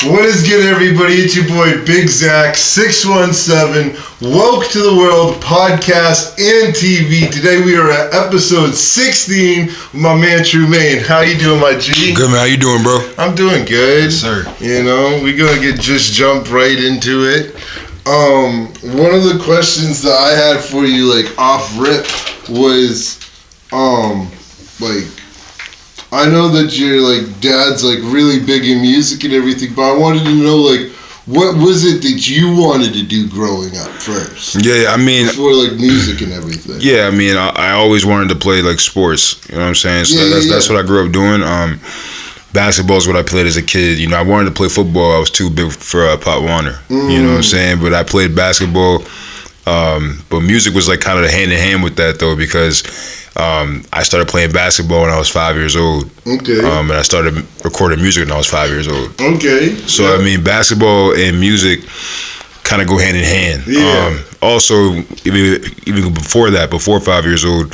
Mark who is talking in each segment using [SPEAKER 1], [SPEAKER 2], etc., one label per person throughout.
[SPEAKER 1] What is good, everybody? It's your boy Big Zach 617. Woke to the World podcast and TV. Today we are at episode 16 with my man Trumayne. How you doing, my G?
[SPEAKER 2] Good, man. How you doing, bro?
[SPEAKER 1] I'm doing good.
[SPEAKER 2] Yes, sir.
[SPEAKER 1] You know, we're gonna just jump right into it. One of the questions that I had for you, like off rip, was like, I know that your like dad's like really big in music and everything, but I wanted to know like what was it that you wanted to do growing up first?
[SPEAKER 2] Yeah, I mean,
[SPEAKER 1] before like music and everything.
[SPEAKER 2] Yeah, I mean, I always wanted to play like sports. You know what I'm saying? So that's what I grew up doing. Basketball is what I played as a kid. You know, I wanted to play football. I was too big for Pop Warner. You know what I'm saying? But I played basketball. But music was like kind of hand in hand with that though, because I started playing basketball when I was 5 years old. Okay. And I started recording music when I was 5 years old. Okay. So yeah. I mean, basketball and music kind of go hand in hand. Yeah. Also, even before that, before 5 years old,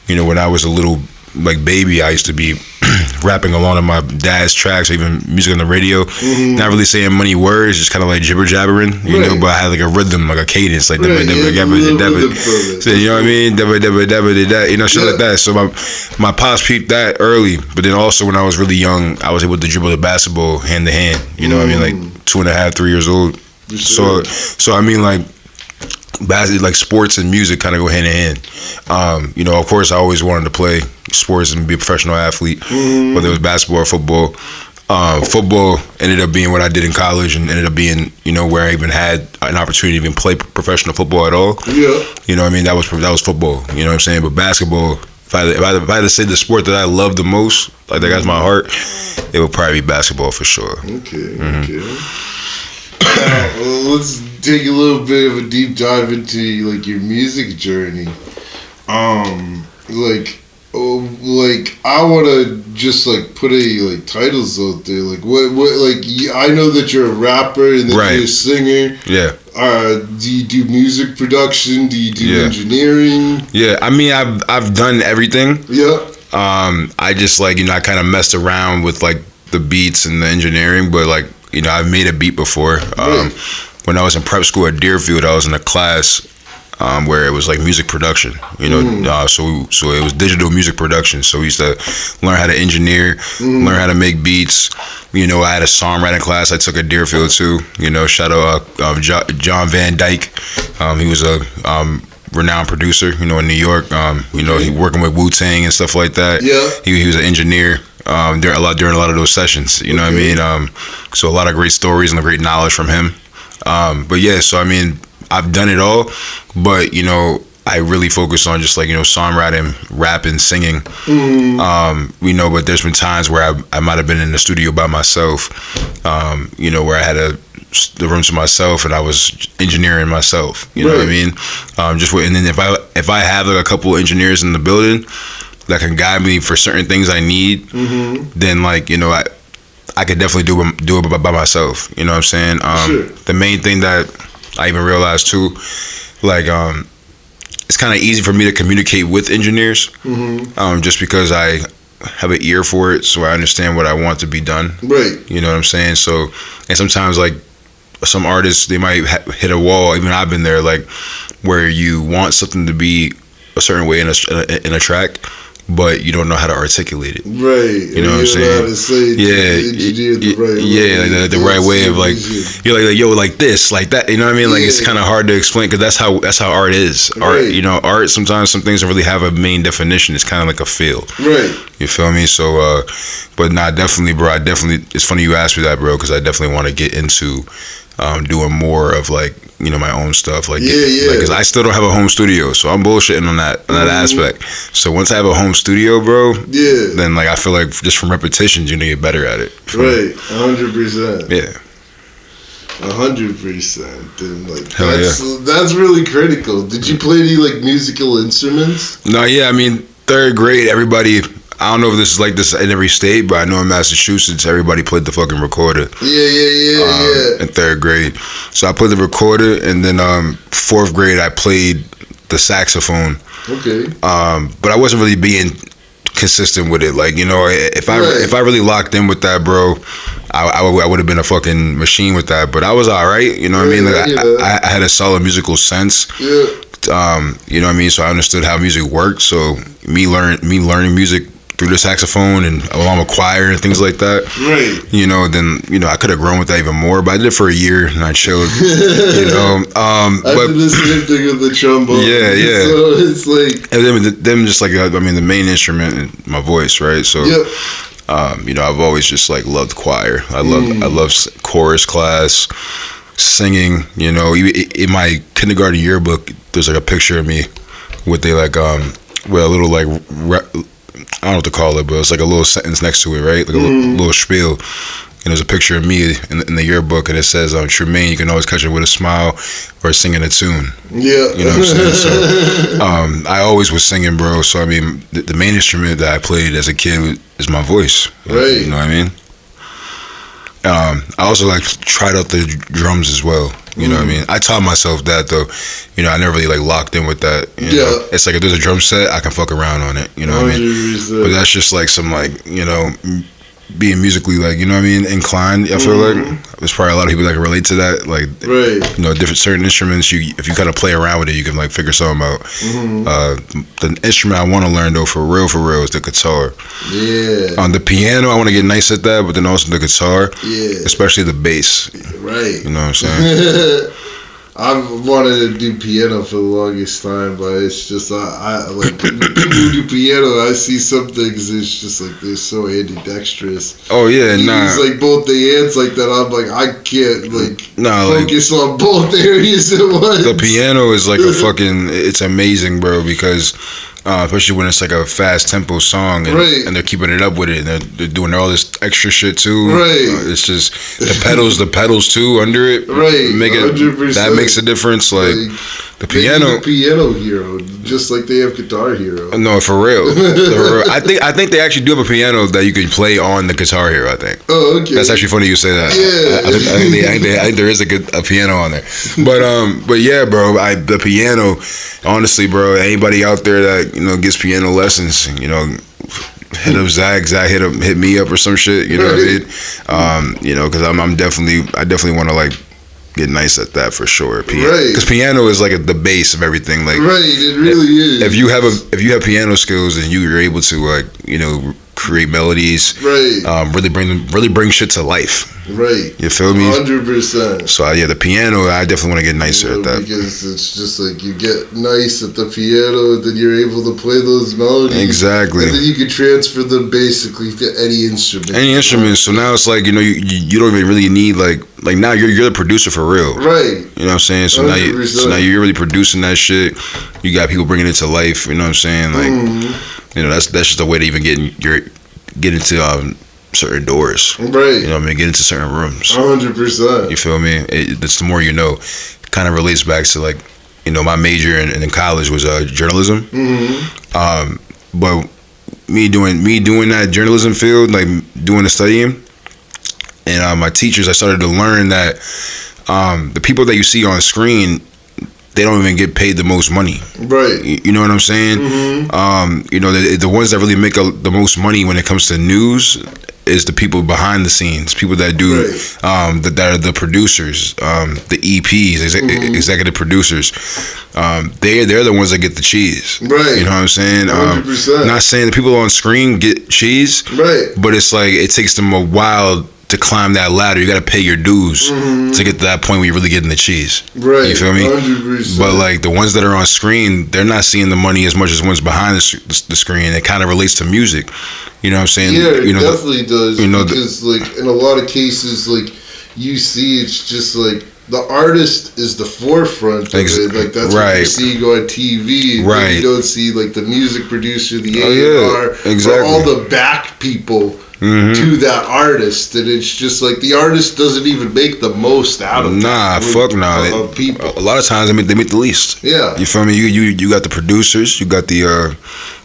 [SPEAKER 2] you know, when I was a little like baby, I used to be rapping along to my dad's tracks, or even music on the radio. Not really saying many words, just kind of like jibber jabbering, you know. But I had like a rhythm, like a cadence, like so, you know what I mean? You know, shit like that. So my pops peeped that early, but then also when I was really young, I was able to dribble the basketball hand to hand. You know what I mean? Like 2.5, 3 years old. So I mean, like sports and music kind of go hand in hand. You know, of course, I always wanted to play sports and be a professional athlete, whether it was basketball or football. Football ended up being what I did in college, and ended up being, you know, where I even had an opportunity to even play professional football at all. Yeah. You know what I mean? That was football. You know what I'm saying? But basketball, if I had to say the sport that I love the most, like that got my heart, it would probably be basketball for sure. Okay.
[SPEAKER 1] Well, let's take a little bit of a deep dive into like your music journey. Like I want to just like put like titles out there. Like what like I know that you're a rapper and that you're a singer. Yeah. Do you do music production? Do you do engineering?
[SPEAKER 2] Yeah. I mean, I've done everything. Yeah. I just like, you know, I kind of messed around with like the beats and the engineering, but like, you know, I've made a beat before. When I was in prep school at Deerfield, I was in a class where it was like music production, you know. So it was digital music production. So we used to learn how to engineer, learn how to make beats. You know, I had a songwriting class I took at Deerfield too. You know, shout out John Van Dyke. He was a renowned producer, you know, in New York. You know, he working with Wu-Tang and stuff like that. Yeah. He was an engineer. During a lot of those sessions, you know what I mean? So a lot of great stories and great knowledge from him. But yeah, so I mean, I've done it all, but you know, I really focus on just like, you know, songwriting, rapping, singing. You know, but there's been times where I might have been in the studio by myself, you know, where I had the room to myself and I was engineering myself, you know what I mean? And then if I have like a couple engineers in the building that can guide me for certain things I need, then like, you know, I could definitely do it by myself. You know what I'm saying? The main thing that I even realized too, like, it's kind of easy for me to communicate with engineers, just because I have an ear for it, so I understand what I want to be done. Right. You know what I'm saying? So, and sometimes like some artists, they might hit a wall. Even I've been there, like where you want something to be a certain way in a track, but you don't know how to articulate it. Right. You know what I'm saying? How to say the right way of like, you're like, yo, like this, like that. You know what I mean? Like it's kind of hard to explain, because that's how art is. Art, you know, art, sometimes some things don't really have a main definition. It's kind of like a feel. Right. You feel me? So, but nah, definitely, bro. It's funny you asked me that, bro, because I definitely want to get into doing more of like, you know, my own stuff, like, because I still don't have a home studio, so I'm bullshitting on that aspect. So once I have a home studio, bro, then like I feel like just from repetitions, you're gonna get better at it. Right, 100%. Yeah,
[SPEAKER 1] 100%. And like that's really critical. Did you play any like musical instruments?
[SPEAKER 2] No, I mean, third grade, everybody. I don't know if this is like this in every state, but I know in Massachusetts, everybody played the fucking recorder. Yeah. In third grade. So I played the recorder, and then fourth grade, I played the saxophone. Okay. But I wasn't really being consistent with it. Like, you know, if I really locked in with that, bro, I would have been a fucking machine with that. But I was all right. You know what I mean? Like I had a solid musical sense.
[SPEAKER 1] Yeah.
[SPEAKER 2] You know what I mean? So I understood how music worked. So me learning music through the saxophone and along with choir and things like that.
[SPEAKER 1] Right.
[SPEAKER 2] You know, then I could have grown with that even more. But I did it for a year and I chilled. You know.
[SPEAKER 1] I did the same thing with the trombone.
[SPEAKER 2] Yeah.
[SPEAKER 1] So it's like,
[SPEAKER 2] and them just like, I mean, the main instrument is my voice, right? So.
[SPEAKER 1] Yep.
[SPEAKER 2] You know, I've always just like loved choir. I love chorus class, singing. You know, in my kindergarten yearbook, there's like a picture of me with with a little like I don't know what to call it, but it's like a little sentence next to it, right? Like a little spiel. And there's a picture of me in the yearbook, and it says, Trumayne, you can always catch it with a smile or singing a tune.
[SPEAKER 1] Yeah.
[SPEAKER 2] You know what I'm saying? So, I always was singing, bro. So, I mean, the main instrument that I played as a kid is my voice.
[SPEAKER 1] Right.
[SPEAKER 2] You know what I mean? I also, like, tried out the drums as well. You know what I mean? I taught myself that, though. You know, I never really, like, locked in with that. You know? It's like if there's a drum set, I can fuck around on it. You know what I mean? But that's just, like, some, like, you know, being musically, like, you know what I mean, inclined. I feel like there's probably a lot of people that can relate to that. Like, you know, different certain instruments, if you kind of play around with it, you can like figure something out. The instrument I want to learn though, for real, is the guitar.
[SPEAKER 1] Yeah.
[SPEAKER 2] On the piano, I want to get nice at that, but then also the guitar.
[SPEAKER 1] Yeah.
[SPEAKER 2] Especially the bass.
[SPEAKER 1] Right.
[SPEAKER 2] You know what I'm saying?
[SPEAKER 1] I've wanted to do piano for the longest time, but it's just I like people who do piano. I see some things. It's just like they're so ambidextrous.
[SPEAKER 2] Oh yeah,
[SPEAKER 1] It's like both the hands like that. I'm like I can't focus on both areas at once.
[SPEAKER 2] The piano is like a fucking. It's amazing, bro, because. Especially when it's like a fast tempo song and they're keeping it up with it and they're doing all this extra shit too. It's just the pedals too under it. Make it 100%. That makes a difference. Like the
[SPEAKER 1] piano hero, just like they have Guitar Hero.
[SPEAKER 2] No, for real. I think they actually do have a piano that you can play on the Guitar Hero. I think.
[SPEAKER 1] Oh, okay.
[SPEAKER 2] That's actually funny you say that.
[SPEAKER 1] Yeah.
[SPEAKER 2] I think there is a piano on there. But yeah, bro. The piano. Honestly, bro. Anybody out there that gets piano lessons, hit up Zach, hit me up or some shit. You know what I mean? Because I definitely want to like get nice at that for sure. Because piano is like the base of everything. Like,
[SPEAKER 1] it really is.
[SPEAKER 2] If you have piano skills and you're able to create melodies, really bring shit to life. You feel me?
[SPEAKER 1] 100%.
[SPEAKER 2] So the piano, I definitely want to get nicer at that.
[SPEAKER 1] Because it's just like you get nice at the piano, then you're able to play those melodies.
[SPEAKER 2] Exactly.
[SPEAKER 1] And then you can transfer them basically to any instrument. So now it's like you don't even really need like now you're the producer for real. Right. You know what I'm saying? So now you're really producing that shit. You got people bringing it to life. You know what I'm saying? Like that's just a way to even get into certain doors. You know what I mean? Get into certain rooms. 100%.
[SPEAKER 2] You feel me? It's the more you know. Kind of relates back to like, my major in college was journalism. But me doing that journalism field, like doing the studying, and my teachers, I started to learn that the people that you see on screen, they don't even get paid the most money. You know what I'm saying? The ones that really make the most money when it comes to news is the people behind the scenes, people that do that are the producers, the EPs, executive producers. They're the ones that get the cheese. You know what I'm saying?
[SPEAKER 1] 100%.
[SPEAKER 2] Not saying the people on screen get cheese, but it's like it takes them a while to climb that ladder. You got to pay your dues to get to that point where you're really getting the cheese. You feel me?
[SPEAKER 1] 100%.
[SPEAKER 2] But like the ones that are on screen, they're not seeing the money as much as the ones behind the screen. It kind of relates to music. You know what I'm saying?
[SPEAKER 1] Yeah, it definitely does. Because like in a lot of cases, like you see, it's just like the artist is the forefront of it. Like that's what you see on TV. You don't see like the music producer, the A&R, or all the back people. To that artist, and it's just like the artist doesn't even make the most out of of people.
[SPEAKER 2] A lot of times they make the least. You feel me? You got the producers, you got the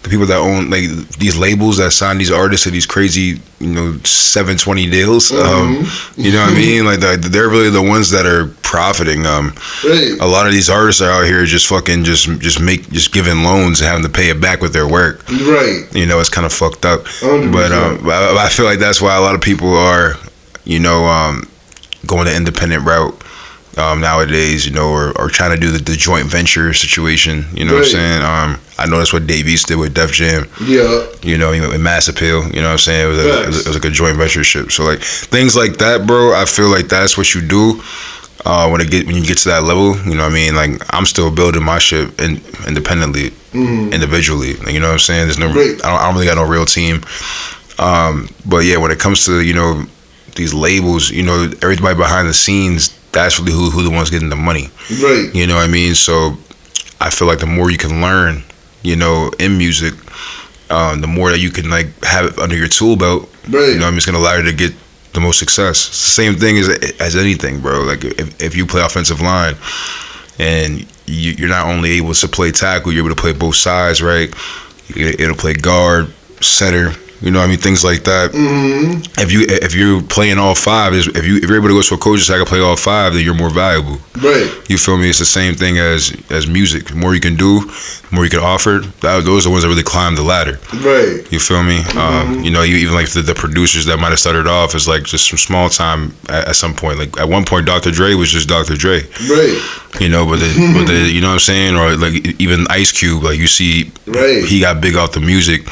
[SPEAKER 2] people that own like these labels that sign these artists to these crazy 720 deals. You know what I mean? Like they're really the ones that are profiting. A lot of these artists are out here just fucking just giving loans and having to pay it back with their work. It's kind of fucked up.
[SPEAKER 1] 100%.
[SPEAKER 2] But I feel like that's why a lot of people are going the independent route nowadays, or trying to do the joint venture situation. You know what I'm saying? I know that's what Dave East did with Def Jam.
[SPEAKER 1] Yeah.
[SPEAKER 2] With Mass Appeal. You know what I'm saying? It was like a joint venture ship. So like things like that, bro. I feel like that's what you do. When you get to that level, you know what I mean? Like, I'm still building my shit independently, individually. Like, you know what I'm saying? There's no, I don't really got no real team. But yeah, when it comes to, these labels, everybody behind the scenes, that's really who the ones getting the money.
[SPEAKER 1] Right.
[SPEAKER 2] You know what I mean? So I feel like the more you can learn, in music, the more that you can like have it under your tool belt.
[SPEAKER 1] Right.
[SPEAKER 2] It's gonna allow you to get the most success. It's the same thing as anything, bro. Like if you play offensive line and you're not only able to play tackle, you're able to play both sides, right? You're able to play guard, center. Things like that. Mm-hmm. If you're playing all five, if you're able to go to a coach and say I can play all five, then you're more valuable.
[SPEAKER 1] Right.
[SPEAKER 2] You feel me? It's the same thing as music. The more you can do, the more you can offer. Those are the ones that really climb the ladder.
[SPEAKER 1] Right.
[SPEAKER 2] You feel me? Mm-hmm. Even like the producers that might have started off as like just some small time at some point. Like at one point, Dr. Dre was just Dr. Dre.
[SPEAKER 1] Right.
[SPEAKER 2] But you know what I'm saying? Or like even Ice Cube, like you see, he got big off the music,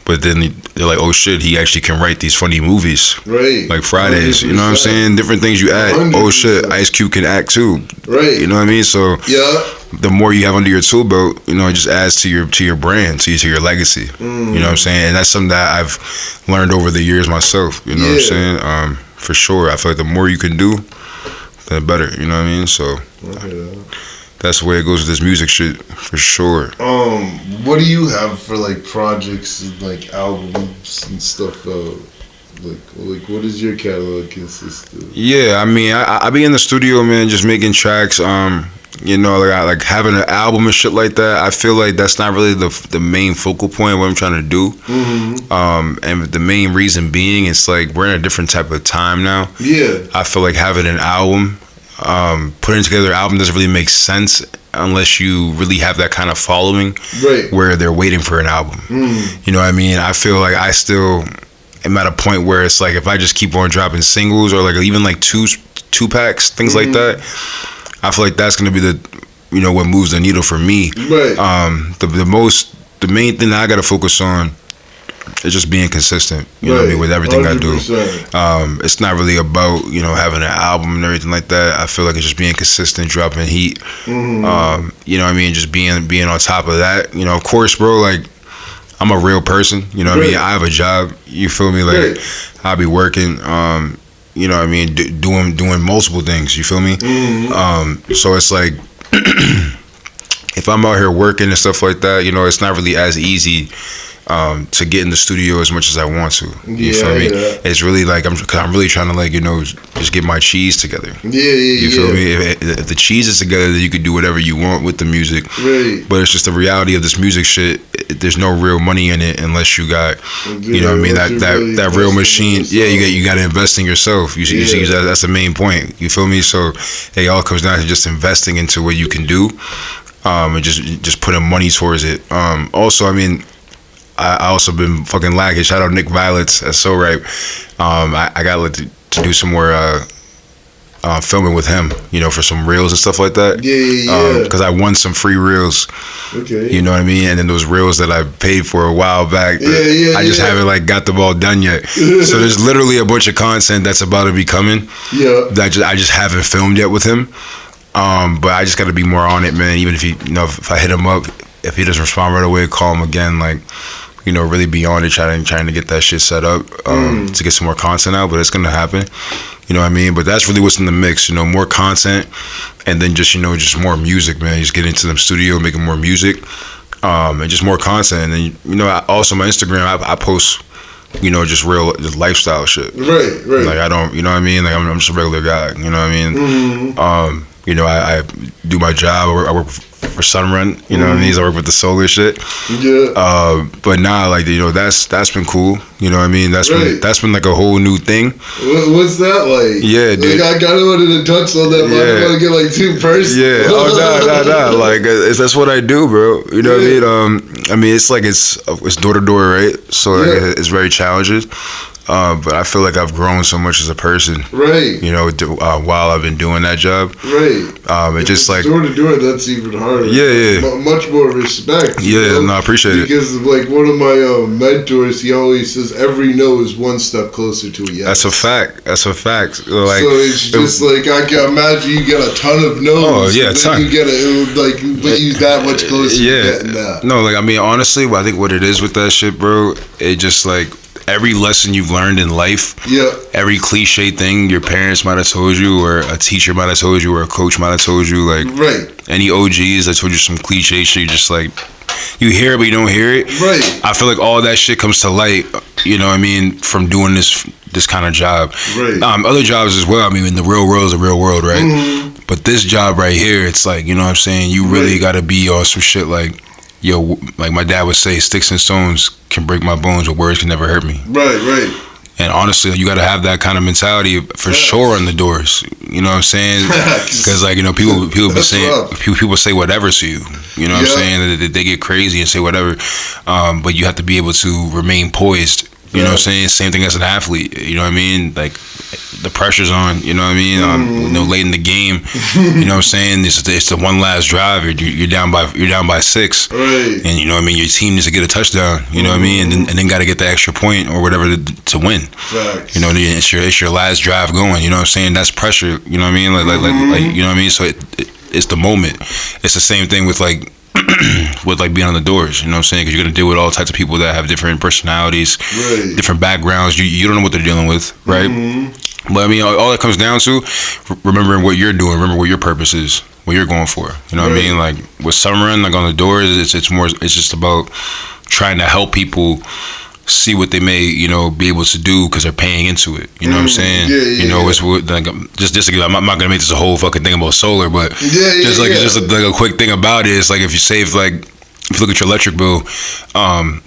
[SPEAKER 2] but then they're like, oh shit, he actually can write these funny movies.
[SPEAKER 1] Right.
[SPEAKER 2] Like Fridays,
[SPEAKER 1] 100%.
[SPEAKER 2] you know what I'm saying? Different things you add.
[SPEAKER 1] 100%.
[SPEAKER 2] Oh shit, Ice Cube can act too.
[SPEAKER 1] Right.
[SPEAKER 2] You know what I mean? So the more you have under your tool belt, it just adds to your brand, to your legacy. You know what I'm saying? And that's something that I've learned over the years myself. You know what I'm saying? For sure. I feel like the more you can do, the better. You know what I mean? So that's the way it goes with this music shit, for sure.
[SPEAKER 1] What do you have for like projects and like albums and stuff? Like what does your catalog consist of?
[SPEAKER 2] Yeah, I mean, I be in the studio, man, just making tracks. Like having an album and shit like that. I feel like that's not really the main focal point of what I'm trying to do. Mm-hmm. And the main reason being, it's like we're in a different type of time now. Yeah. I feel like having an album, putting together an album doesn't really make sense unless you really have that kind of following, where they're waiting for an album. You know what I mean? I feel like I still am at a point where it's like if I just keep on dropping singles or like even like two packs, things like that, I feel like that's gonna be what moves the needle for me. Right. The main thing that I gotta focus on is just being consistent. You know what I mean, with everything 100%. I do. It's not really about having an album and everything like that. I feel like it's just being consistent, dropping heat. Mm-hmm. You know what I mean, just being on top of that. Of course, bro. Like I'm a real person. You know what I mean. I have a job. You feel me? Like I'll be working. You know what I mean, doing multiple things. You feel me? Mm-hmm. So it's like if I'm out here working and stuff like that, it's not really as easy to get in the studio as much as I want to. You feel me? It's really like I'm really trying to like just get my cheese together. You feel me? If the cheese is together, then you can do whatever you want with the music. Right. But it's just the reality of this music shit. There's no real money in it unless you got, you know what I mean, that real machine. Yeah, you got to invest in yourself. You see, that's the main point. You feel me? So it all comes down to just investing into what you can do, and just putting money towards it. Also, I mean, I also been fucking lacking. Shout out Nick Violets at So Ripe. I got to do some more filming with him, for some reels and stuff like that. Yeah. Because I won some free reels. Okay. You know what I mean? And then those reels that I paid for a while back. I just haven't like got the ball done yet. So there's literally a bunch of content that's about to be coming. Yeah. That I just haven't filmed yet with him. But I just got to be more on it, man. Even if if I hit him up, if he doesn't respond right away, call him again. Like, really be on it, trying to get that shit set up to get some more content out. But it's gonna happen. You know what I mean? But that's really what's in the mix. More content, and then just just more music, man. Just get into the studio, making more music, and just more content. And then also my Instagram, I post, just real lifestyle shit. Right. Like I don't, you know what I mean? Like I'm just a regular guy. You know what I mean? Mm-hmm. I do my job. I work for Sunrun, you know what I mean? I work with the solar shit. Yeah. But nah, like that's been cool. You know what I mean? That's been like a whole new thing.
[SPEAKER 1] What's that like?
[SPEAKER 2] Yeah, dude.
[SPEAKER 1] Like I kind of wanted to touch on that, but I don't want to get like too personal.
[SPEAKER 2] Yeah. Oh nah. Like that's what I do, bro. You know what I mean? I mean it's like it's door to door, right? So like, it's very challenging. But I feel like I've grown so much as a person.
[SPEAKER 1] Right.
[SPEAKER 2] You know, while I've been doing that job.
[SPEAKER 1] Right.
[SPEAKER 2] It just like
[SPEAKER 1] door to door, that's even harder.
[SPEAKER 2] Yeah.
[SPEAKER 1] Much more respect.
[SPEAKER 2] Yeah, no, I appreciate it.
[SPEAKER 1] Because like one of my mentors, he always says every no is one step closer to a yes.
[SPEAKER 2] That's a fact. Like,
[SPEAKER 1] so it's just like I can imagine you get a ton of no's.
[SPEAKER 2] Oh yeah, a ton.
[SPEAKER 1] You get put you that much closer to getting that.
[SPEAKER 2] No, like I mean, honestly, I think what it is with that shit, bro, it just like every lesson you've learned in life, every cliche thing your parents might have told you, or a teacher might have told you, or a coach might have told you, like any OGs that told you some cliche shit, you just like you hear it but you don't hear it.
[SPEAKER 1] Right.
[SPEAKER 2] I feel like all that shit comes to light, you know what I mean, from doing this kind of job.
[SPEAKER 1] Right.
[SPEAKER 2] Other jobs as well. I mean, the real world is the real world, right?
[SPEAKER 1] Mm-hmm.
[SPEAKER 2] But this job right here, it's like, you know what I'm saying, you really got to be on some shit like, yo, like my dad would say, sticks and stones can break my bones, but words can never hurt me.
[SPEAKER 1] Right.
[SPEAKER 2] And honestly, you got to have that kind of mentality for sure on the doors. You know what I'm saying? Because like, you know, people be saying, people say whatever to you. You know what I'm saying? They get crazy and say whatever. But you have to be able to remain poised. You know what I'm saying? Same thing as an athlete. You know what I mean? Like the pressure's on. You know what I mean? You know, late in the game. You know what I'm saying? It's the one last drive. You're down by 6.
[SPEAKER 1] Right.
[SPEAKER 2] And you know what I mean? Your team needs to get a touchdown. You know what I mean? And then got to get the extra point or whatever to win.
[SPEAKER 1] Facts.
[SPEAKER 2] You know, it's your last drive going. You know what I'm saying? That's pressure. You know what I mean? Like you know what I mean? So it's the moment. It's the same thing with like. With like being on the doors, you know what I'm saying? Because you're gonna deal with all types of people that have different personalities, different backgrounds. You don't know what they're dealing with, right? But I mean, all that comes down to remembering what you're doing, remember what your purpose is, what you're going for. You know what I mean? Like with Summerrun, like on the doors, it's just about trying to help people see what they may, you know, be able to do because they're paying into it. You know what I'm saying? You know, it's like just I'm not gonna make this a whole fucking thing about solar, but just like a quick thing about it. It's like if you save like. If you look at your electric bill,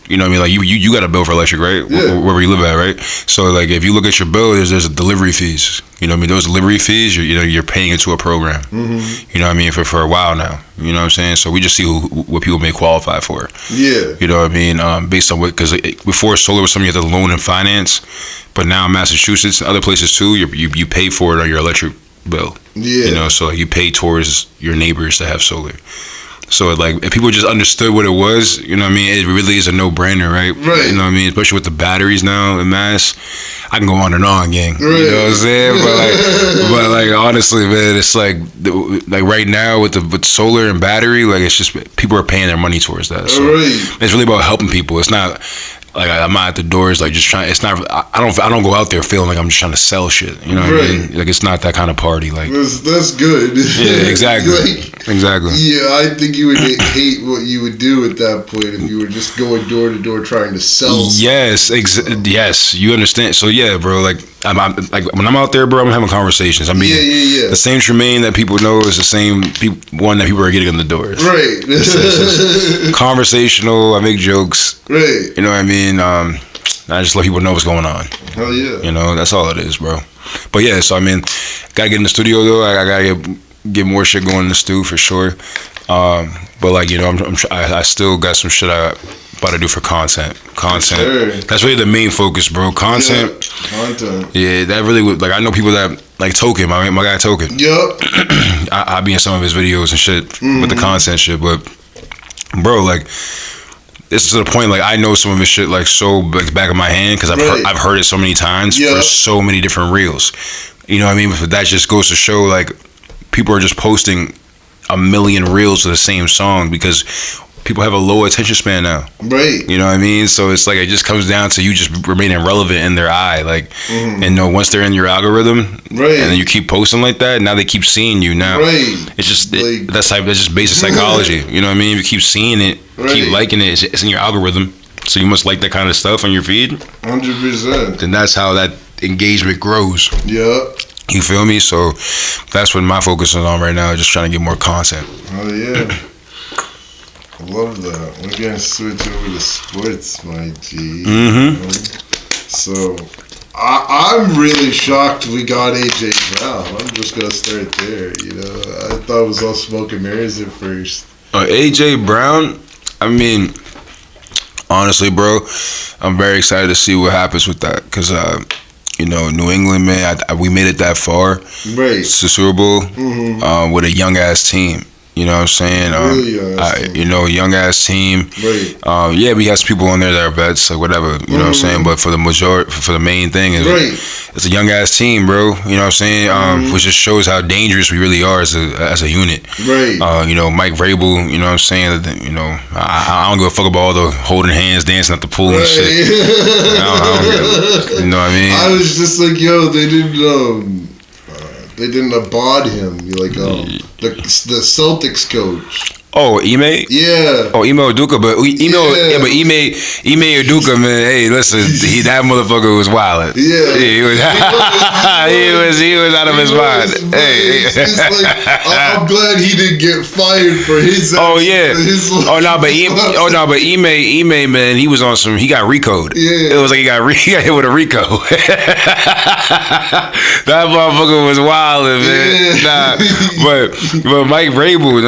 [SPEAKER 2] you know what I mean? Like you got a bill for electric, right? Wherever you live at, right? So like if you look at your bill, there's delivery fees. You know what I mean? Those delivery fees, you're paying into a program. You know what I mean? For a while now. You know what I'm saying? So we just see what people may qualify for. Yeah. You know what I mean? Based on what, because before solar was something you had to loan and finance, but now in Massachusetts and other places too, you pay for it on your electric bill. Yeah. You know, so you pay towards your neighbors to have solar. So like if people just understood what it was, you know what I mean, it really is a no-brainer, right? Right. You know what I mean, especially with the batteries now in Mass. I can go on and on, gang. Right. You know what I'm saying? But like honestly, man, it's like right now with solar and battery, like it's just people are paying their money towards that. So it's really about helping people. It's not like I'm not at the doors like just trying. It's not. I don't go out there feeling like I'm just trying to sell shit. You know what I mean? Like it's not that kind of party. Like
[SPEAKER 1] that's good.
[SPEAKER 2] Yeah, exactly. Exactly.
[SPEAKER 1] Yeah, I think you would hate what you would do at that point if you were just going door to door trying to sell.
[SPEAKER 2] Yes, yes, you understand. So yeah, bro. Like I'm like when I'm out there, bro, I'm having conversations. I mean, the same Trumayne that people know is the same one that people are getting on the doors. Right. It's conversational. I make jokes. Right. You know what I mean? I just let people know what's going on.
[SPEAKER 1] Hell yeah.
[SPEAKER 2] You know, that's all it is, bro. But yeah, so I mean, gotta get in the studio though. I gotta get more shit going in the stew for sure. But like, you know, I still got some shit I about to do for content. Sure. That's really the main focus, bro. Content. Yeah, that really would, like, I know people that like Token, my guy Token. Yup. I be in some of his videos and shit with the content shit, but bro, like, it's to the point like I know some of his shit like so like back of my hand because I've heard it so many times for so many different reels. You know what I mean? But that just goes to show like people are just posting a million reels of the same song because people have a low attention span now. Right. You know what I mean? So it's like it just comes down to you just remaining relevant in their eye. Like and once they're in your algorithm, and then you keep posting like that, now they keep seeing you now. It's just that's just basic psychology. You know what I mean? If you keep seeing it, keep liking it, it's in your algorithm. So you must like that kind of stuff on your feed.
[SPEAKER 1] 100%.
[SPEAKER 2] Then that's how that engagement grows.
[SPEAKER 1] Yeah.
[SPEAKER 2] You feel me? So that's what my focus is on right now, just trying to get more content.
[SPEAKER 1] Oh yeah. I love that. We're gonna switch over to sports, my G. So I'm really shocked we got AJ Brown. I'm just gonna start there. You know, I thought it was all smoke and mirrors at first.
[SPEAKER 2] AJ Brown, I mean, Honestly, bro, I'm very excited to see what happens with that because, New England, man, we made it that far.
[SPEAKER 1] Right.
[SPEAKER 2] To the Super Bowl with a young ass team. You know what I'm saying? Young ass team.
[SPEAKER 1] Right.
[SPEAKER 2] Yeah, we have some people on there that are vets, like whatever. You know what I'm saying? But for the main thing is, it's a young ass team, bro. You know what I'm saying? Which just shows how dangerous we really are as a unit.
[SPEAKER 1] Right.
[SPEAKER 2] Mike Vrabel. You know what I'm saying? I don't give a fuck about all the holding hands, dancing at the pool and shit. You know what I mean?
[SPEAKER 1] I was just like, yo, they didn't applaud him. The Celtics coach.
[SPEAKER 2] Oh, Ime?
[SPEAKER 1] Yeah.
[SPEAKER 2] Oh, Ime Udoka, but Ime Udoka, man. Hey, listen, that motherfucker was wild.
[SPEAKER 1] Yeah.
[SPEAKER 2] He was out of his mind. Hey,
[SPEAKER 1] it's like, I'm glad he didn't get fired for his.
[SPEAKER 2] Oh yeah. But Ime, man, he was on some. He got Rico'd.
[SPEAKER 1] Yeah.
[SPEAKER 2] It was like he got hit with a Rico. That motherfucker was wild, man.
[SPEAKER 1] Yeah.
[SPEAKER 2] But Mike Vrabel,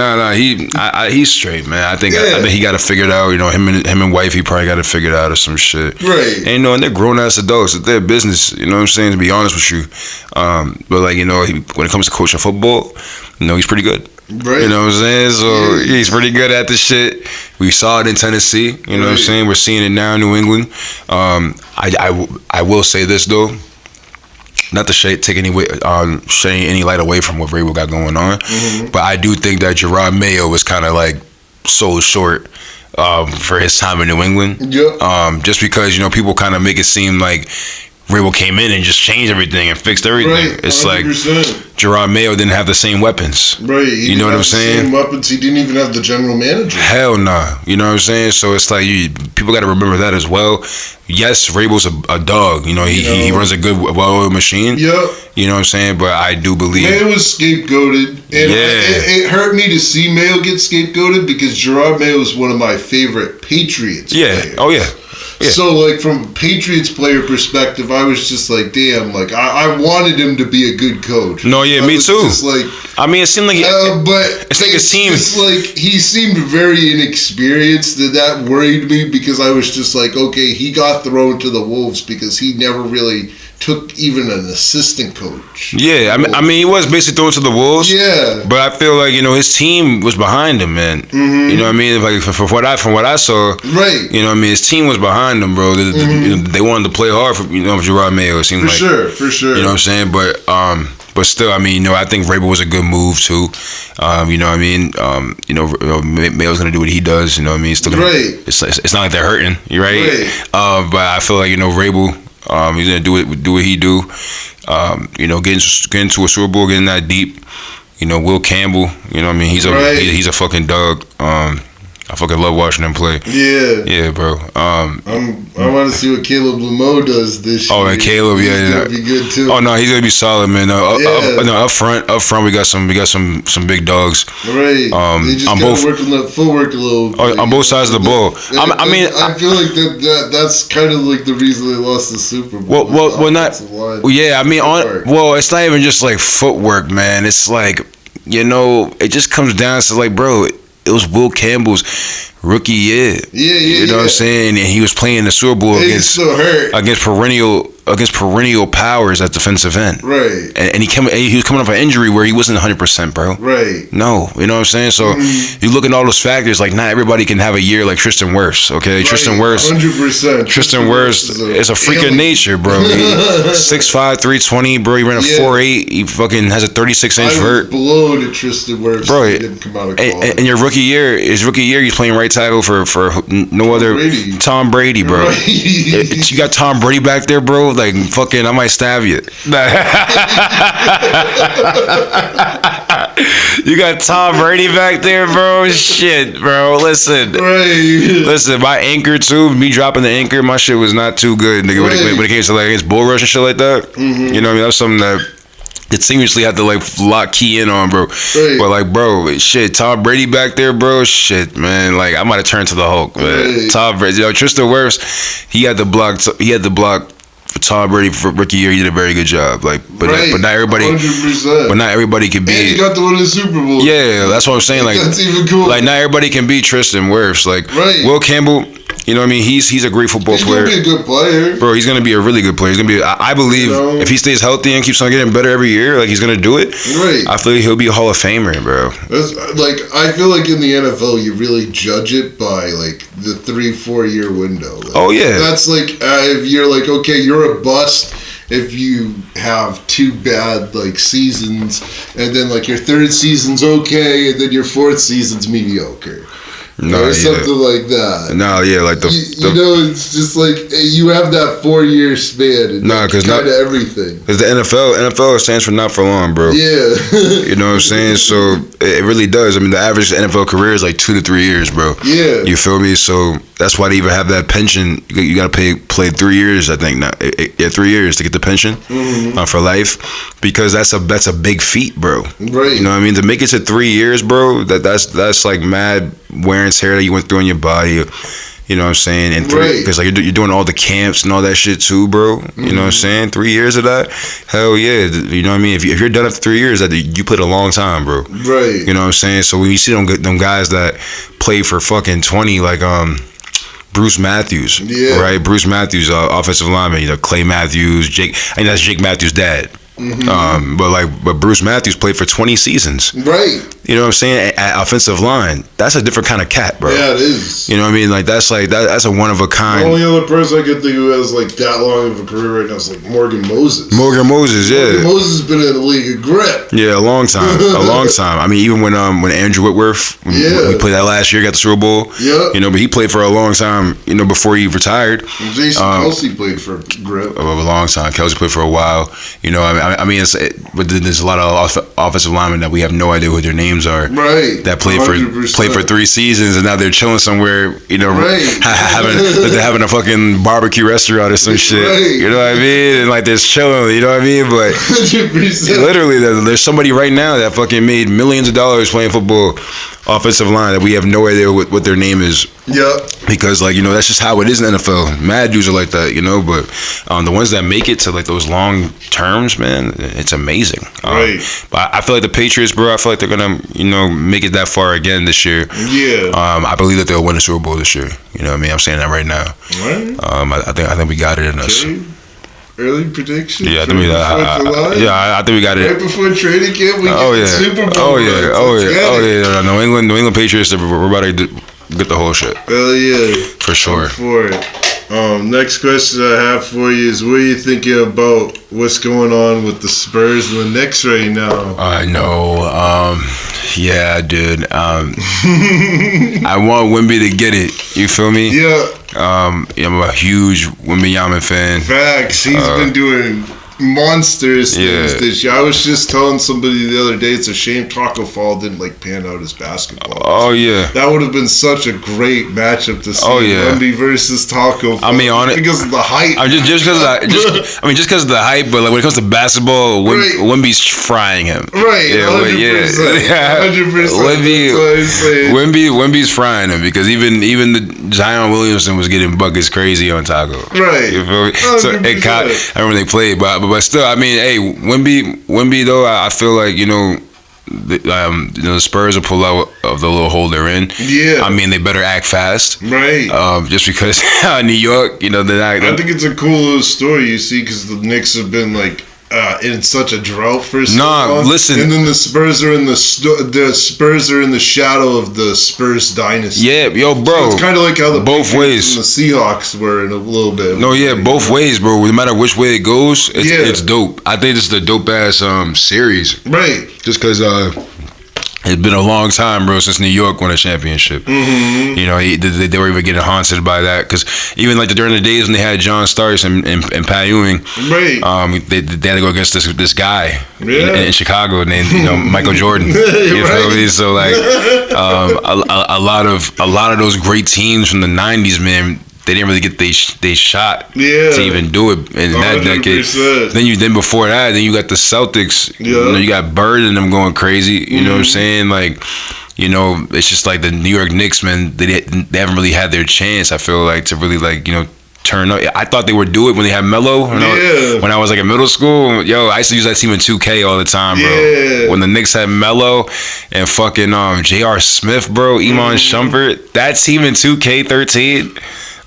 [SPEAKER 2] he's straight, man. I think he got to figure it out. Him and wife, he probably got to figure it out or some shit.
[SPEAKER 1] Right.
[SPEAKER 2] And and they're grown ass adults. It's their business. You know what I'm saying? To be honest with you, but when it comes to coaching football, he's pretty good.
[SPEAKER 1] Right.
[SPEAKER 2] You know what I'm saying? So he's pretty good at the shit. We saw it in Tennessee. You know what I'm saying? We're seeing it now in New England. I will say this though. Not to take any light away from what Vrabel got going on, but I do think that Gerard Mayo was kind of like sold short for his time in New England.
[SPEAKER 1] Yep.
[SPEAKER 2] Just because people kind of make it seem like Vrabel came in and just changed everything and fixed everything.
[SPEAKER 1] Right.
[SPEAKER 2] It's
[SPEAKER 1] 100%.
[SPEAKER 2] like Gerard Mayo didn't have the same weapons.
[SPEAKER 1] Right.
[SPEAKER 2] You know what I'm saying?
[SPEAKER 1] Same weapons. He didn't even have the general manager.
[SPEAKER 2] Hell nah. You know what I'm saying? So it's like people got to remember that as well. Yes, Vrabel's a dog. He runs a good, well-oiled machine.
[SPEAKER 1] Yep.
[SPEAKER 2] You know what I'm saying? But I do believe
[SPEAKER 1] Mayo was scapegoated, and it hurt me to see Mayo get scapegoated because Gerard Mayo is one of my favorite Patriots.
[SPEAKER 2] Yeah. Oh yeah. Yeah.
[SPEAKER 1] So, from a Patriots player perspective, I was just like, damn, I wanted him to be a good coach.
[SPEAKER 2] No, yeah, me too.
[SPEAKER 1] Just
[SPEAKER 2] it seemed like it's like his team.
[SPEAKER 1] It's like he seemed very inexperienced. That worried me because I was just like, okay, he got thrown to the wolves because he never really took even an assistant coach.
[SPEAKER 2] Yeah, he was basically thrown to the wolves.
[SPEAKER 1] Yeah,
[SPEAKER 2] but I feel like his team was behind him, man. You know what I mean? Like from what I saw,
[SPEAKER 1] right?
[SPEAKER 2] You know what I mean? His team was behind him, bro. They wanted to play hard for Gerard Mayo. It seemed
[SPEAKER 1] for sure.
[SPEAKER 2] You know what I'm saying? But still, I think Vrabel was a good move too. You know what I mean? Mayo's gonna do what he does. You know what I mean? Still gonna,
[SPEAKER 1] right.
[SPEAKER 2] It's not like they're hurting. You right? But I feel like Vrabel. He's gonna do what he do. Get into a Super Bowl, getting that deep. Will Campbell. You know what I mean? He's a fucking dog. I fucking love watching him play. Yeah, bro.
[SPEAKER 1] I want to see what Caleb Lamo does this year.
[SPEAKER 2] Oh, and Caleb,
[SPEAKER 1] he's gonna be good too.
[SPEAKER 2] Oh no, he's gonna be solid, man. Up front, we got some big dogs.
[SPEAKER 1] Right. They just gotta work on that footwork a little.
[SPEAKER 2] On both sides of the ball.
[SPEAKER 1] I feel like that's kind of like the reason they lost the Super Bowl.
[SPEAKER 2] It's not even just like footwork, man. It's like it just comes down to like, bro. It was Will Campbell's rookie year. You know what I'm saying? And he was playing the Super Bowl against perennial powers at defensive end.
[SPEAKER 1] Right.
[SPEAKER 2] And he was coming off an injury where he wasn't 100%, bro.
[SPEAKER 1] Right.
[SPEAKER 2] No, you know what I'm saying? So you look at all those factors, like not everybody can have a year like Tristan Wirfs, okay?
[SPEAKER 1] Right.
[SPEAKER 2] Tristan Wirfs.
[SPEAKER 1] 100%.
[SPEAKER 2] Tristan Wirfs is a freak of nature, bro. 6'5", 320, bro. He ran a 4.8. He fucking has a 36-inch vert.
[SPEAKER 1] I was blown at Tristan Wirfs.
[SPEAKER 2] Bro,
[SPEAKER 1] he didn't come out of college.
[SPEAKER 2] And his rookie year, he's playing right tackle for no other Tom Brady, bro.
[SPEAKER 1] Right.
[SPEAKER 2] You got Tom Brady back there, bro. Like fucking, I might stab you. You got Tom Brady back there, bro. Shit, bro. Listen, my anchor too. Me dropping the anchor, my shit was not too good, nigga. When it came to like against bull rush and shit like that. You know what I mean? That's something that continuously have to like key in on, bro. But like, bro, shit, Tom Brady back there, bro. Shit, man. Like, I might have turned to the Hulk, man. Tom Brady, Tristan Wirfs, he had the block for Tom Brady for rookie year. He did a very good job. Like, but not everybody. 100%. But not everybody can be.
[SPEAKER 1] And he got to win the Super Bowl.
[SPEAKER 2] Yeah, that's what I'm saying. Like
[SPEAKER 1] that's even cool.
[SPEAKER 2] Like not everybody can be Tristan Wirfs. Like Will Campbell. You know what I mean? He's a great football player.
[SPEAKER 1] He's gonna be a good player,
[SPEAKER 2] bro. He's gonna be a really good player. He's gonna be. I believe if he stays healthy and keeps on getting better every year, like he's gonna do it.
[SPEAKER 1] Right.
[SPEAKER 2] I feel like he'll be a Hall of Famer, bro.
[SPEAKER 1] Like I feel like in the NFL, you really judge it by like the 3-4 year window. Like,
[SPEAKER 2] oh yeah.
[SPEAKER 1] That's like if you're like okay, you're a bust if you have 2 bad like seasons, and then like your 3rd season's okay, and then your 4th season's mediocre. Or something like that.
[SPEAKER 2] No, yeah, like
[SPEAKER 1] you know, it's just like you have that 4-year span.
[SPEAKER 2] Because
[SPEAKER 1] kind of everything.
[SPEAKER 2] Because the NFL stands for not for long, bro.
[SPEAKER 1] Yeah.
[SPEAKER 2] You know what I'm saying? So it really does. I mean, the average NFL career is like 2 to 3 years, bro.
[SPEAKER 1] Yeah.
[SPEAKER 2] You feel me? So that's why they even have that pension. You got to play 3 years, I think. Now, 3 years to get the pension for life, because that's a big feat, bro.
[SPEAKER 1] Right.
[SPEAKER 2] You know what I mean? To make it to 3 years, bro. That's like mad wear and tear that you went through in your body. You know what I'm saying? And because like you're doing all the camps and all that shit too, bro. You know what I'm saying? 3 years of that, hell yeah. You know what I mean? If you're done after 3 years, that you played a long time, bro.
[SPEAKER 1] Right.
[SPEAKER 2] You know what I'm saying? So when you see them guys that play for fucking 20, like Bruce Matthews, right? Bruce Matthews, offensive lineman. You know, Clay Matthews, Jake. I think that's Jake Matthews' dad. But Bruce Matthews played for 20 seasons.
[SPEAKER 1] Right.
[SPEAKER 2] You know what I'm saying? At offensive line, that's a different kind of cat, bro.
[SPEAKER 1] Yeah, it is.
[SPEAKER 2] You know what I mean? Like that's a one of a kind.
[SPEAKER 1] The only other person I can think who has like that long of a career right now is like Morgan Moses.
[SPEAKER 2] Morgan Moses,
[SPEAKER 1] Morgan Moses has been in the league of grip.
[SPEAKER 2] Yeah, a long time. I mean, even when Andrew Whitworth, when we played that last year, got the Super Bowl. Yeah. You know, but he played for a long time. You know, before he retired.
[SPEAKER 1] Jason Kelsey played for grip.
[SPEAKER 2] A long time. Kelsey played for a while. You know, I mean, but there's a lot of offensive linemen that we have no idea what their names are.
[SPEAKER 1] Right.
[SPEAKER 2] That played for 3 seasons and now they're chilling somewhere. You know, having a fucking barbecue restaurant or some shit. Right. You know what I mean? And like they're chilling. You know what I mean? But 100%. Literally, there's somebody right now that fucking made millions of dollars playing football, offensive line, that we have no idea what their name is. Yeah. Because like, you know, that's just how it is in the NFL. Mad dudes are like that, you know. But the ones that make it to like those long terms, man, it's amazing.
[SPEAKER 1] Right.
[SPEAKER 2] But I feel like the Patriots, bro, I feel like they're gonna, you know, make it that far again this year.
[SPEAKER 1] Yeah.
[SPEAKER 2] I believe that they'll win the Super Bowl this year. You know what I mean? I'm saying that right now.
[SPEAKER 1] Right.
[SPEAKER 2] I think we got it in us.
[SPEAKER 1] Early prediction.
[SPEAKER 2] Yeah, I think we got it.
[SPEAKER 1] Right before training camp, we get the Super Bowl.
[SPEAKER 2] Oh yeah. New England Patriots. We're about to get the whole shit.
[SPEAKER 1] Hell yeah.
[SPEAKER 2] For sure.
[SPEAKER 1] I'm for it. Next question I have for you is, what are you thinking about what's going on with the Spurs and the Knicks right now?
[SPEAKER 2] I know. Yeah, dude. I want Wemby to get it. You feel me?
[SPEAKER 1] Yeah.
[SPEAKER 2] I'm a huge Wembanyama fan.
[SPEAKER 1] Facts. He's been doing monstrous things this year. I was just telling somebody the other day, it's a shame Taco Fall didn't like pan out his basketball.
[SPEAKER 2] Oh yeah,
[SPEAKER 1] that would have been such a great matchup to see.
[SPEAKER 2] Oh yeah,
[SPEAKER 1] Wemby versus Taco Fall.
[SPEAKER 2] I mean, on it
[SPEAKER 1] because of the hype.
[SPEAKER 2] Just because of the hype, but like when it comes to basketball, Wemby's frying him.
[SPEAKER 1] Right.
[SPEAKER 2] Yeah, 100%. Wemby's frying him, because even the Zion Williamson was getting buckets crazy on Taco.
[SPEAKER 1] Right.
[SPEAKER 2] You feel me? So I remember they played, but still, I mean, hey, Wemby though, I feel like, you know, the Spurs will pull out of the little hole they're in.
[SPEAKER 1] Yeah.
[SPEAKER 2] I mean, they better act fast.
[SPEAKER 1] Right.
[SPEAKER 2] Just because New York, you know, I
[SPEAKER 1] think it's a cool little story, you see, because the Knicks have been like in such a drought for so long.
[SPEAKER 2] Listen.
[SPEAKER 1] And then the Spurs are in the Spurs are in the shadow of the Spurs dynasty.
[SPEAKER 2] Yeah, yo, bro.
[SPEAKER 1] So it's kind of like how the
[SPEAKER 2] both ways
[SPEAKER 1] and the Seahawks were in a little bit.
[SPEAKER 2] No, yeah, both ways, bro. No matter which way it goes, it's dope. I think this is a dope ass series.
[SPEAKER 1] Right.
[SPEAKER 2] Just because it's been a long time, bro, since New York won a championship.
[SPEAKER 1] Mm-hmm.
[SPEAKER 2] You know, they were even getting haunted by that, because even like during the days when they had John Starks and Pat Ewing,
[SPEAKER 1] right?
[SPEAKER 2] They had to go against this guy in Chicago named, you know, Michael Jordan. You feel me? So like a lot of those great teams from the '90s, man, they didn't really get they shot to even do it in that
[SPEAKER 1] 100%.
[SPEAKER 2] decade. Then before that, then you got the Celtics. You know, you got Bird and them going crazy. You know what I'm saying? Like, you know, it's just like the New York Knicks, man. They haven't really had their chance, I feel like, to really, like, you know, turn up. I thought they would do it when they had Melo. When I was like in middle school, yo, I used to use that team in 2K all the time, bro. Yeah. When the Knicks had Melo and fucking J.R. Smith, bro, Iman Shumpert, that team in 2K13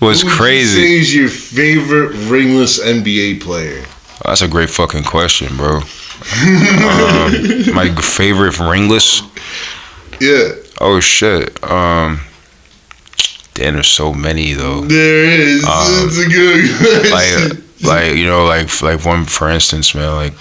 [SPEAKER 2] was crazy.
[SPEAKER 1] Who is your favorite ringless NBA player?
[SPEAKER 2] That's a great fucking question, bro. My favorite ringless?
[SPEAKER 1] Yeah.
[SPEAKER 2] Oh shit. Damn, there's so many though.
[SPEAKER 1] There is. It's a good question.
[SPEAKER 2] Like one for instance, man, like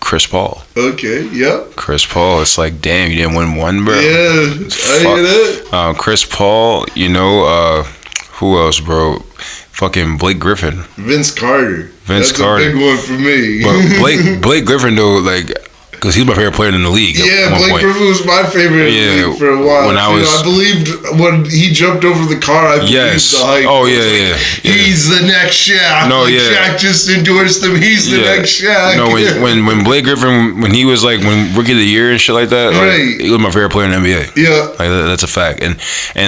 [SPEAKER 2] Chris Paul.
[SPEAKER 1] Okay. Yep.
[SPEAKER 2] Chris Paul. It's like, damn, you didn't win one, bro.
[SPEAKER 1] Yeah. I hear that.
[SPEAKER 2] Chris Paul. Who else, bro? Fucking Blake Griffin.
[SPEAKER 1] Vince Carter.
[SPEAKER 2] That's
[SPEAKER 1] a big one for me.
[SPEAKER 2] But Blake Griffin though, like, because he's my favorite player in the league.
[SPEAKER 1] Yeah, Blake Griffin was my favorite for a while.
[SPEAKER 2] When I believed
[SPEAKER 1] when he jumped over the car, I believed the hype.
[SPEAKER 2] Oh, yeah.
[SPEAKER 1] He's the next Shaq. Shaq just endorsed him. He's the next Shaq.
[SPEAKER 2] No, when Blake Griffin, when he was like, when Rookie of the Year and shit like that, like, he was my favorite player in the NBA.
[SPEAKER 1] Yeah.
[SPEAKER 2] Like, that's a fact. And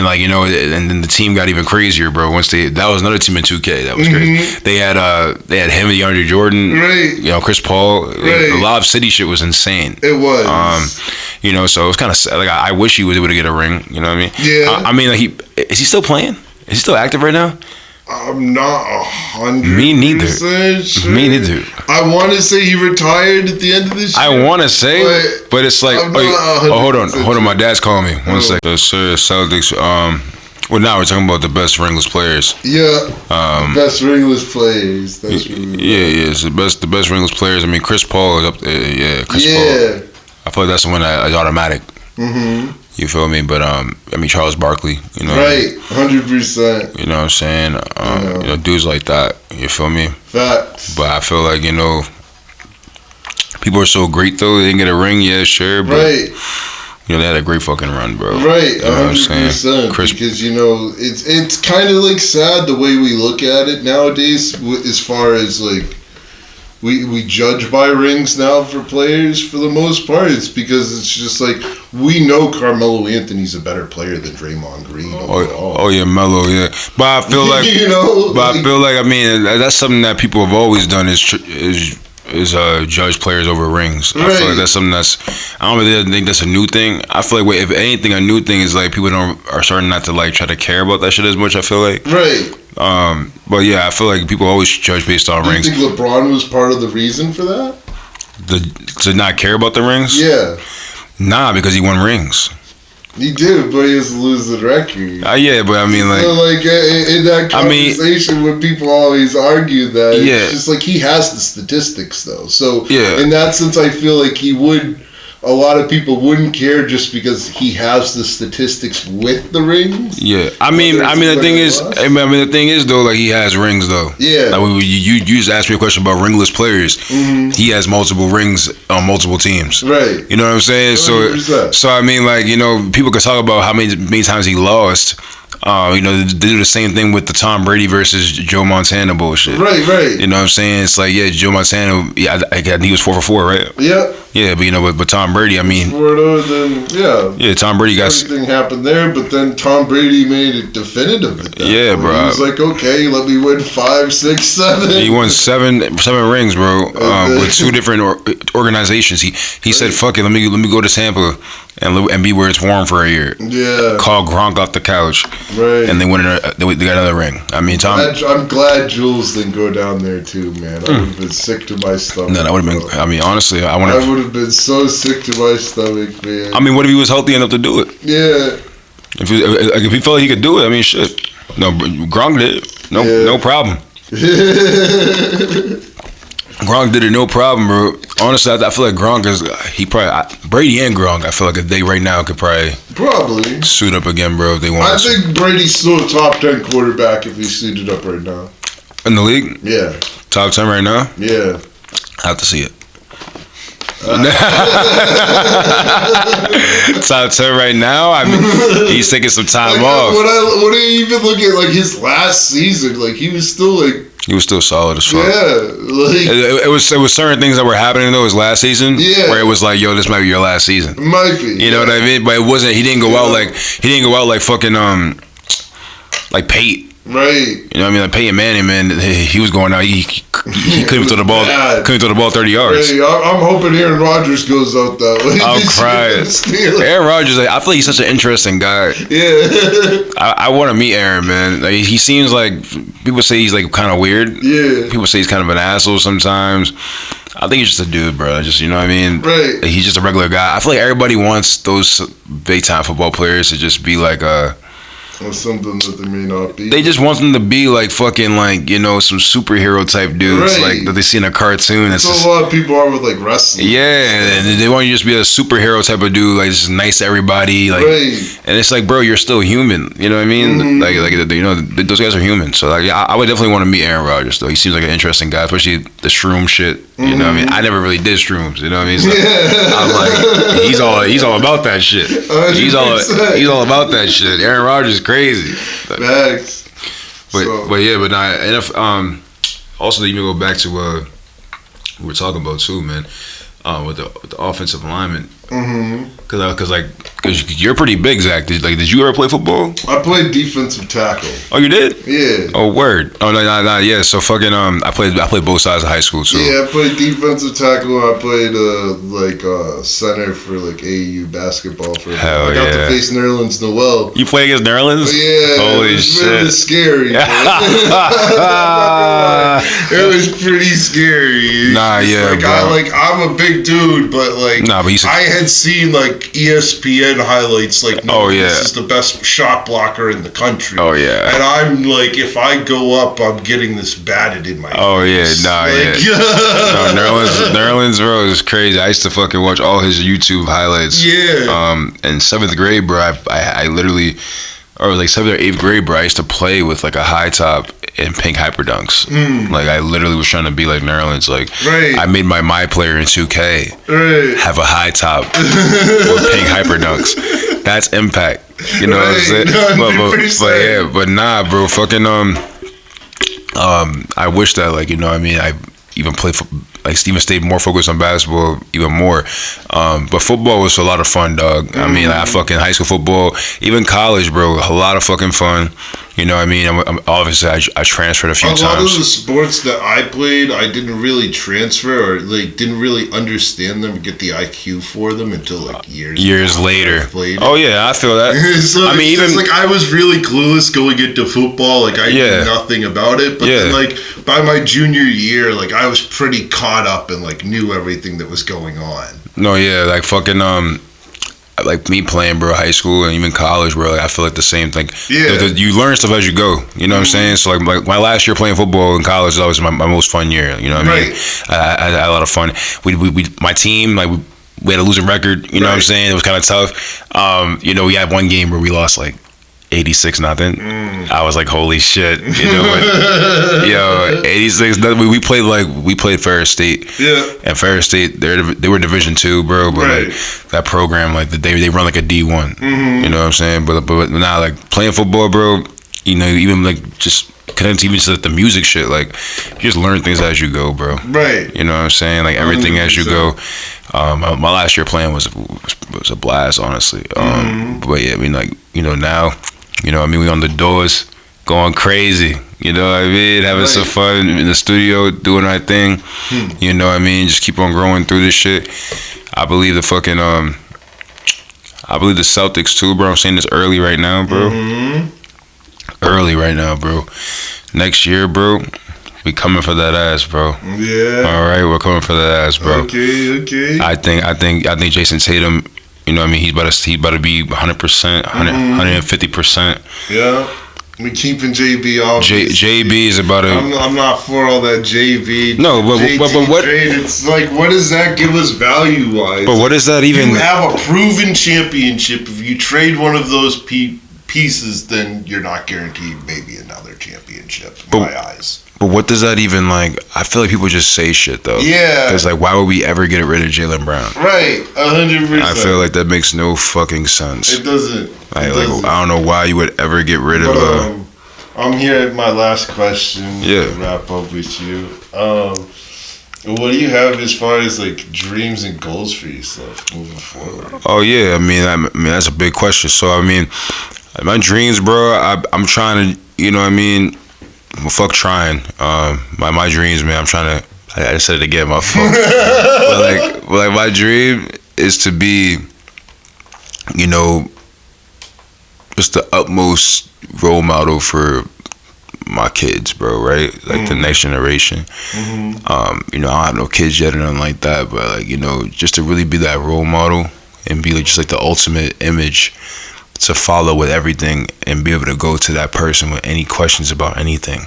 [SPEAKER 2] like, and then the team got even crazier, bro. That was another team in 2K. That was crazy. They had him, DeAndre Jordan.
[SPEAKER 1] Right.
[SPEAKER 2] Chris Paul.
[SPEAKER 1] Right.
[SPEAKER 2] The Lob City shit was insane.
[SPEAKER 1] It was.
[SPEAKER 2] So it was kind of sad. Like, I wish he was able to get a ring. You know what I mean?
[SPEAKER 1] Yeah.
[SPEAKER 2] I mean, like, is he still playing? Is he still active right now?
[SPEAKER 1] I'm not 100%.
[SPEAKER 2] Me neither.
[SPEAKER 1] Sure.
[SPEAKER 2] Me neither.
[SPEAKER 1] I want to say he retired at the end of this year.
[SPEAKER 2] I want to say, but it's like, hold on. My dad's calling me. One sec. Sir, Celtics. Well, now we're talking about the best ringless players.
[SPEAKER 1] Yeah. Best ringless players. That's
[SPEAKER 2] it's the best ringless players. I mean, Chris Paul is up there. Yeah, Chris Paul. I feel like that's the one that's automatic. Mm-hmm. You feel me? But I mean, Charles Barkley. You know.
[SPEAKER 1] Right. 100%.
[SPEAKER 2] You know what I'm saying? Dudes like that. You feel me?
[SPEAKER 1] Facts.
[SPEAKER 2] But I feel like, people are so great though. They didn't get a ring. Yeah, sure. But,
[SPEAKER 1] right.
[SPEAKER 2] They had a great fucking run, bro.
[SPEAKER 1] Right, 100%. Because it's kind of like sad the way we look at it nowadays, as far as like we judge by rings now for players for the most part. It's because it's just like we know Carmelo Anthony's a better player than Draymond Green.
[SPEAKER 2] Oh yeah, Melo, yeah. But I feel like I mean, that's something that people have always done is judge players over rings. I feel like that's something I don't really think that's a new thing. I feel like if anything, a new thing is like people are starting not to like try to care about that shit as much. I feel like but yeah, I feel like people always judge based on rings.
[SPEAKER 1] Do you think LeBron was part of the reason for that?
[SPEAKER 2] To not care about the rings?
[SPEAKER 1] Yeah.
[SPEAKER 2] Nah, because he won rings.
[SPEAKER 1] He did, but he has a losing record.
[SPEAKER 2] Yeah, but I mean, like...
[SPEAKER 1] So, like, in that conversation when people always argue that, it's just like he has the statistics, though. So, in that sense, I feel like a lot of people wouldn't care just because he has the statistics with the rings.
[SPEAKER 2] Yeah, the thing is though, like, he has rings though.
[SPEAKER 1] Yeah.
[SPEAKER 2] Like, you just asked me a question about ringless players. Mm-hmm. He has multiple rings on multiple teams.
[SPEAKER 1] Right.
[SPEAKER 2] You know what I'm saying? 100%. So I mean, like, people could talk about how many times he lost. They do the same thing with the Tom Brady versus Joe Montana bullshit.
[SPEAKER 1] Right.
[SPEAKER 2] You know what I'm saying? It's like, yeah, Joe Montana, I think he was 4 for 4, right?
[SPEAKER 1] Yeah.
[SPEAKER 2] Yeah, but Tom Brady, I mean...
[SPEAKER 1] Yeah,
[SPEAKER 2] Tom Brady got...
[SPEAKER 1] Everything happened there, but then Tom Brady made it definitive at that point.
[SPEAKER 2] Bro.
[SPEAKER 1] He was like, okay, let me win 5, 6, 7.
[SPEAKER 2] He won seven rings, bro, with 2 different organizations. He said, fuck it, let me go to Tampa and be where it's warm for a year.
[SPEAKER 1] Yeah.
[SPEAKER 2] Call Gronk off the couch.
[SPEAKER 1] Right.
[SPEAKER 2] And they got another ring. I mean, Tom...
[SPEAKER 1] I'm glad Jules didn't go down there, too, man. I would have been sick to my stomach.
[SPEAKER 2] No, that would have been... I mean, honestly, I would
[SPEAKER 1] have been so sick to my stomach, man.
[SPEAKER 2] I mean, what if he was healthy enough to do it?
[SPEAKER 1] Yeah.
[SPEAKER 2] If he felt like he could do it, I mean, shit. No, Gronk did it. No problem. Gronk did it, no problem, bro. Honestly, I feel like Gronk Brady and Gronk, I feel like they right now could probably suit up again, bro, if they want.
[SPEAKER 1] I think Brady's still a top 10 quarterback if he suited up right now.
[SPEAKER 2] In the league?
[SPEAKER 1] Yeah.
[SPEAKER 2] Top 10 right now?
[SPEAKER 1] Yeah.
[SPEAKER 2] I have to see it. Top 10 right now. I mean, he's taking some time off.
[SPEAKER 1] When I even look at like his last season, like he was still
[SPEAKER 2] solid as fuck.
[SPEAKER 1] Yeah, like
[SPEAKER 2] it was certain things that were happening though his last season. Yeah, where it was like, yo, this might be your last season.
[SPEAKER 1] Might be.
[SPEAKER 2] You know what I mean? But it wasn't. He didn't go out like fucking like Pate.
[SPEAKER 1] Right.
[SPEAKER 2] You know what I mean? Like Peyton Manning, man, he was going out. He couldn't throw the ball. Couldn't throw the ball 30 yards.
[SPEAKER 1] Hey, I'm hoping Aaron Rodgers goes out that way.
[SPEAKER 2] I'm crying. Aaron Rodgers, like, I feel like he's such an interesting guy.
[SPEAKER 1] Yeah.
[SPEAKER 2] I want to meet Aaron, man. Like, he seems like, people say he's like kind of weird.
[SPEAKER 1] Yeah.
[SPEAKER 2] People say he's kind of an asshole sometimes. I think he's just a dude, bro. Just, you know what I mean?
[SPEAKER 1] Right.
[SPEAKER 2] He's just a regular guy. I feel like everybody wants those big time football players to just be like
[SPEAKER 1] or something that they may not be.
[SPEAKER 2] They just want them to be like fucking like, you know, some superhero type dudes,
[SPEAKER 1] right.
[SPEAKER 2] like that they see in a cartoon.
[SPEAKER 1] That's what a lot of people are with like wrestling.
[SPEAKER 2] Yeah, and they want you to just be a superhero type of dude, like just nice to everybody, like.
[SPEAKER 1] Right.
[SPEAKER 2] And it's like, bro, you're still human. You know what I mean?
[SPEAKER 1] Mm-hmm.
[SPEAKER 2] Like you know, those guys are human. So like, I would definitely want to meet Aaron Rodgers though. He seems like an interesting guy, especially the shroom shit. You know what I mean? I never really did shrooms. You know what I mean? So I'm like, he's all about that shit. 100%. He's all about that shit. Aaron Rodgers is crazy.
[SPEAKER 1] Facts.
[SPEAKER 2] But yeah, but nah, and if also even go back to what we were talking about too, man, with the offensive alignment.
[SPEAKER 1] Mm-hmm.
[SPEAKER 2] Cause you're pretty big, Zach. Did you ever play football?
[SPEAKER 1] I played defensive tackle.
[SPEAKER 2] Oh, you did?
[SPEAKER 1] Yeah.
[SPEAKER 2] Oh, word. Oh no. Yeah. So fucking I played both sides of high school too.
[SPEAKER 1] Yeah, I played defensive tackle. I played center for like AAU basketball for.
[SPEAKER 2] Hell
[SPEAKER 1] I got to face Nerlens Noel.
[SPEAKER 2] You play against Nerlens?
[SPEAKER 1] Yeah.
[SPEAKER 2] Holy
[SPEAKER 1] it was
[SPEAKER 2] shit.
[SPEAKER 1] Really scary. It was pretty scary.
[SPEAKER 2] Nah, yeah,
[SPEAKER 1] like,
[SPEAKER 2] bro.
[SPEAKER 1] I'm a big dude, but like,
[SPEAKER 2] nah, but
[SPEAKER 1] I had seen like ESPN highlights, like, no, this is the best shot blocker in the country.
[SPEAKER 2] Oh yeah.
[SPEAKER 1] And I'm like, if I go up, I'm getting this batted in my
[SPEAKER 2] face. Yeah, nah,
[SPEAKER 1] like,
[SPEAKER 2] yeah. No, Nerlens, bro, is crazy. I used to fucking watch all his YouTube highlights.
[SPEAKER 1] Yeah.
[SPEAKER 2] In 7th grade, bro, I literally, or like 7th or 8th grade, bro, I used to play with like a high top and pink hyper dunks. Like I literally was trying to be like Nerlens. Like I made my player in 2K have a high top with pink hyper dunks. That's impact. You know what I'm saying? But nah, bro, fucking I wish that, like, you know what I mean, I even played for, like, Steven stayed more focused on basketball even more, but football was a lot of fun, dog. I mean, I fucking high school football, even college, bro, a lot of fucking fun. You know what I mean? Obviously, I transferred a few times. A lot
[SPEAKER 1] of the sports that I played, I didn't really transfer or like didn't really understand them, get the IQ for them until like years
[SPEAKER 2] later. Oh yeah, I feel that.
[SPEAKER 1] So I mean, even like I was really clueless going into football. Like I knew nothing about it, but then, like by my junior year, like I was pretty caught up and like knew everything that was going on.
[SPEAKER 2] No, yeah, like fucking like me playing, bro, high school and even college, bro, like I feel like the same thing. Yeah. You learn stuff as you go. You know what I'm saying? So like my last year playing football in college was always my most fun year. You know what I mean? I had a lot of fun. We my team, like we had a losing record. You know what I'm saying? It was kind of tough. You know, we had one game where we lost like 86-0. I was like, holy shit, you know what? Yo, 86-0. We played Ferris State. Yeah. And Ferris State, they were Division II, bro. But like that program, like they run like a D1. You know what I'm saying? But now, like playing football, bro. You know, even like just connect even to the music shit. Like you just learn things as you go, bro. Right. You know what I'm saying? Like everything 100%. As you go. My last year playing was a blast, honestly. But yeah, I mean, like, you know, now. You know what I mean? We on the doors, going crazy. You know what I mean? Having some fun in the studio, doing our thing. You know what I mean? Just keep on growing through this shit. I believe the fucking, I believe the Celtics too, bro. I'm saying this early right now, bro. Early right now, bro. Next year, bro, we coming for that ass, bro. Yeah. All right, we're coming for that ass, bro. Okay. I think Jason Tatum. You know what I mean? He's about to be 100%, 150%.
[SPEAKER 1] Yeah. We keeping JB off.
[SPEAKER 2] JB is about to.
[SPEAKER 1] I'm not for all that JB.
[SPEAKER 2] No, but what?
[SPEAKER 1] Trade. It's like, what does that give us value wise?
[SPEAKER 2] But what is that even?
[SPEAKER 1] You have a proven championship. If you trade one of those pieces, then you're not guaranteed maybe another championship. In my eyes.
[SPEAKER 2] But what does that even, like, I feel like people just say shit, though.
[SPEAKER 1] Yeah.
[SPEAKER 2] Because, like, why would we ever get rid of Jaylen Brown?
[SPEAKER 1] Right, 100%.
[SPEAKER 2] I feel like that makes no fucking sense.
[SPEAKER 1] It doesn't.
[SPEAKER 2] Like, I don't know why you would ever get rid of
[SPEAKER 1] I'm here at my last question.
[SPEAKER 2] Yeah.
[SPEAKER 1] To wrap up with you. What do you have as far as, like, dreams and goals for yourself moving forward?
[SPEAKER 2] Oh, yeah. I mean, that's a big question. So, I mean, my dreams, bro, I'm trying to, you know what I mean? Well, fuck trying. My dreams, man. I'm trying to. I said it again. My fault. but like my dream is to be, you know, just the utmost role model for my kids, bro. Right? Like the next generation. You know, I don't have no kids yet or nothing like that, but like, you know, just to really be that role model and be like just like the ultimate image to follow with everything and be able to go to that person with any questions about anything.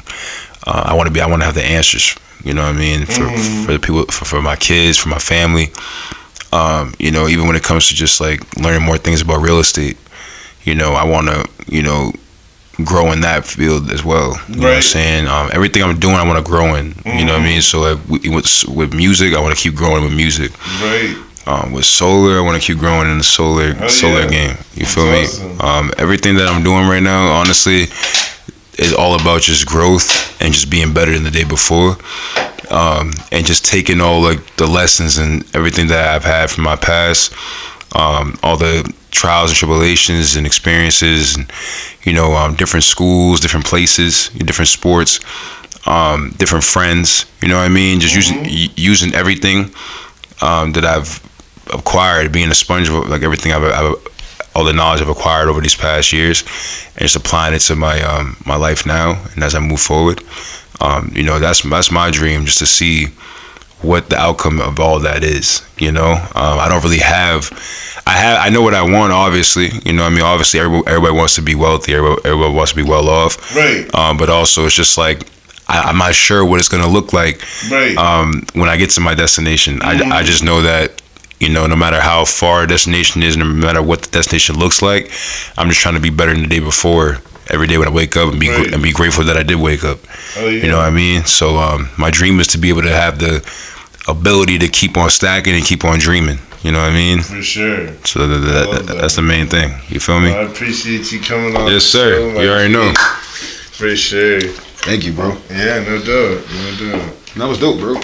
[SPEAKER 2] I want to have the answers. You know what I mean? For the people, for my kids, for my family. You know, even when it comes to just like learning more things about real estate, you know, I want to, you know, grow in that field as well. You know what I'm saying? Everything I'm doing, I want to grow in. You know what I mean? So like with music, I want to keep growing with music.
[SPEAKER 1] Right.
[SPEAKER 2] With solar, I want to keep growing in the solar game. You feel me? Awesome. Everything that I'm doing right now, honestly, is all about just growth and just being better than the day before. And just taking all like the lessons and everything that I've had from my past, all the trials and tribulations and experiences, and you know, different schools, different places, different sports, different friends. You know what I mean? Just using everything that I've acquired, being a sponge of like everything all the knowledge I've acquired over these past years, and just applying it to my life now. And as I move forward, you know, that's my dream, just to see what the outcome of all that is. You know, I don't really I know what I want, obviously. You know what I mean? Obviously, everybody wants to be wealthy. Everybody wants to be well off. Right. But also, it's just like, I'm not sure what it's going to look like when I get to my destination. I just know that, you know, no matter how far a destination is, no matter what the destination looks like, I'm just trying to be better than the day before. Every day when I wake up and be grateful that I did wake up. Oh, yeah. You know what I mean? So my dream is to be able to have the ability to keep on stacking and keep on dreaming. You know what I mean? For sure. So that's the main thing. You feel me?
[SPEAKER 1] Well, I appreciate you coming on.
[SPEAKER 2] Yes, sir. You already know.
[SPEAKER 1] For sure.
[SPEAKER 2] Thank you, bro.
[SPEAKER 1] Yeah, no doubt.
[SPEAKER 2] That was dope, bro.